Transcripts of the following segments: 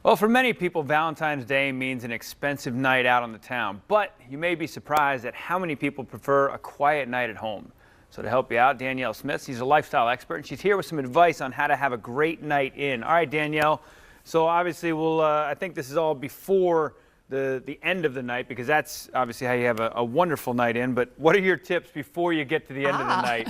Well, for many people, Valentine's Day means an expensive night out on the town, but you may be surprised at how many people prefer a quiet night at home. So to help you out, Danielle Smith, she's a lifestyle expert, and she's here with some advice on how to have a great night in. All right, Danielle, so obviously I think this is all before the end of the night, because that's obviously how you have a wonderful night in, but what are your tips before you get to the end of the night?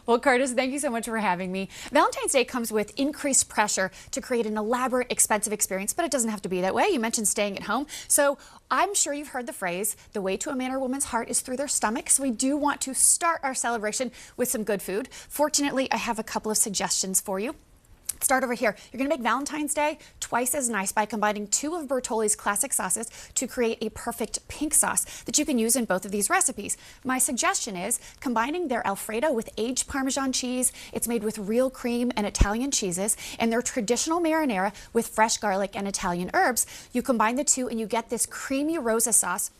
Well, Curtis, thank you so much for having me. Valentine's Day comes with increased pressure to create an elaborate, expensive experience, but it doesn't have to be that way. You mentioned staying at home. So I'm sure you've heard the phrase, the way to a man or woman's heart is through their stomach. So we do want to start our celebration with some good food. Fortunately, I have a couple of suggestions for you. Start over here. You're going to make Valentine's Day twice as nice by combining 2 of Bertolli's classic sauces to create a perfect pink sauce that you can use in both of these recipes. My suggestion is combining their Alfredo with aged Parmesan cheese. It's made with real cream and Italian cheeses, and their traditional marinara with fresh garlic and Italian herbs. You combine the two and you get this creamy rosa sauce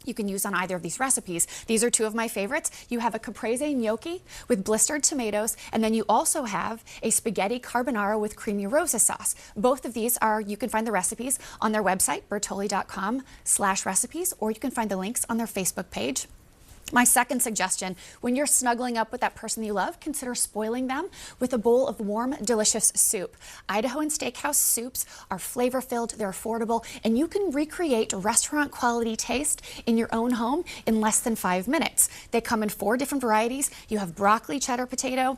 you can use on either of these recipes. These are 2 of my favorites. You have a caprese gnocchi with blistered tomatoes, and then you also have a spaghetti carbonara with creamy rosa sauce. Both of these you can find the recipes on their website, bertolli.com/recipes, or you can find the links on their Facebook page. My second suggestion, when you're snuggling up with that person you love, consider spoiling them with a bowl of warm, delicious soup. Idaho and steakhouse soups are flavor-filled, they're affordable, and you can recreate restaurant-quality taste in your own home in less than 5 minutes. They come in 4 different varieties. You have broccoli cheddar potato,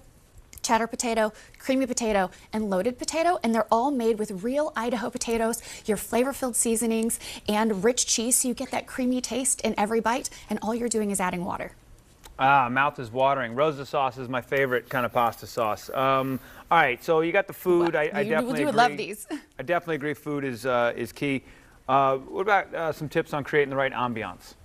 creamy potato, and loaded potato, and they're all made with real Idaho potatoes, your flavor-filled seasonings, and rich cheese, so you get that creamy taste in every bite, and all you're doing is adding water. Mouth is watering. Rosa sauce is my favorite kind of pasta sauce. All right, so you got the food. Well, I definitely agree. Love these. I definitely agree food is key. What about some tips on creating the right ambiance?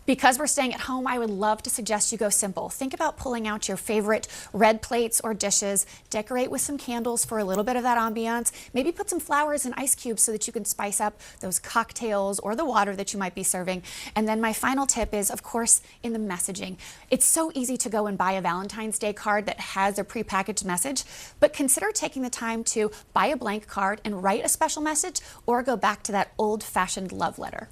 Because we're staying at home, I would love to suggest you go simple. Think about pulling out your favorite red plates or dishes, decorate with some candles for a little bit of that ambiance, maybe put some flowers and ice cubes so that you can spice up those cocktails or the water that you might be serving. And then my final tip is, of course, in the messaging. It's so easy to go and buy a Valentine's Day card that has a prepackaged message, but consider taking the time to buy a blank card and write a special message, or go back to that old-fashioned love letter.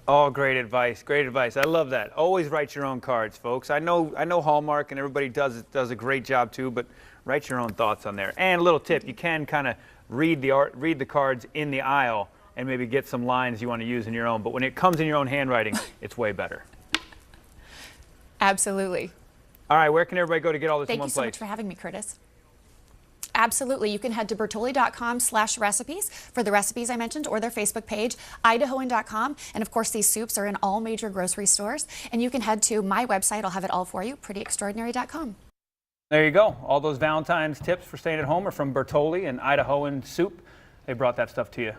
Oh, great advice. Great advice. I love that. Always write your own cards, folks. I know Hallmark and everybody does a great job too, but write your own thoughts on there. And a little tip, you can kind of read the cards in the aisle and maybe get some lines you want to use in your own, but when it comes in your own handwriting, it's way better. Absolutely. All right, where can everybody go to get all this in one place? Thank you so much for having me, Curtis. Absolutely. You can head to bertolli.com/recipes for the recipes I mentioned, or their Facebook page, idahoan.com. And of course, these soups are in all major grocery stores. And you can head to my website. I'll have it all for you, prettyextraordinary.com. There you go. All those Valentine's tips for staying at home are from Bertolli and Idahoan Soup. They brought that stuff to you.